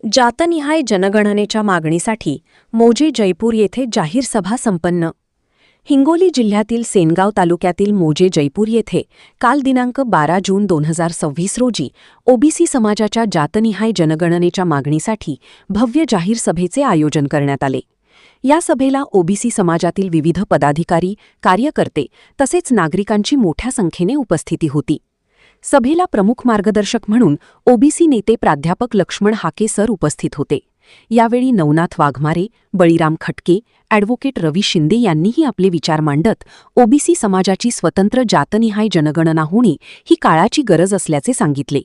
जातनिहाय जनगणनेच्या मागणीसाठी मोजे जयपूर येथे जाहीर सभा संपन्न. हिंगोली जिल्ह्यातील सेनगाव तालुक्यातील मोजे जयपूर येथे काल दिनांक 12 जून 2026 रोजी ओबीसी समाजाच्या जातनिहाय जनगणनेच्या मागणीसाठी भव्य जाहीर सभेचे आयोजन करण्यात आले. या सभेला ओबीसी समाजातील विविध पदाधिकारी, कार्यकर्ते तसेच नागरिकांची मोठ्या संख्येने उपस्थिती होती. सभेला प्रमुख मार्गदर्शक म्हणून ओबीसी नेते प्राध्यापक लक्ष्मण हाके सर उपस्थित होते. यावेळी नवनाथ वाघमारे, बळीराम खटके, ॲडव्होकेट रवी शिंदे यांनीही आपले विचार मांडत ओबीसी समाजाची स्वतंत्र जातनिहाय जनगणना होणे ही काळाची गरज असल्याचे सांगितले.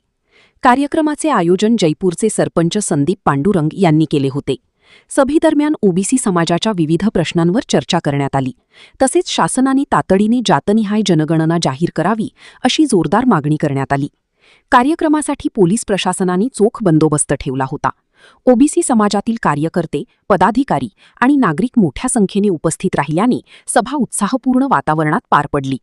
कार्यक्रमाचे आयोजन जयपूरचे सरपंच संदीप पांडुरंग यांनी केले होते. सभेदरम्यान ओबीसी समाजाच्या विविध प्रश्नांवर चर्चा करण्यात आली. तसेच शासनाने तातडीने जातनिहाय जनगणना जाहीर करावी अशी जोरदार मागणी करण्यात आली. कार्यक्रमासाठी पोलीस प्रशासनाने चोख बंदोबस्त ठेवला होता. ओबीसी समाजातील कार्यकर्ते, पदाधिकारी आणि नागरिक मोठ्या संख्येने उपस्थित राहिल्याने सभा उत्साहपूर्ण वातावरणात पार पडली.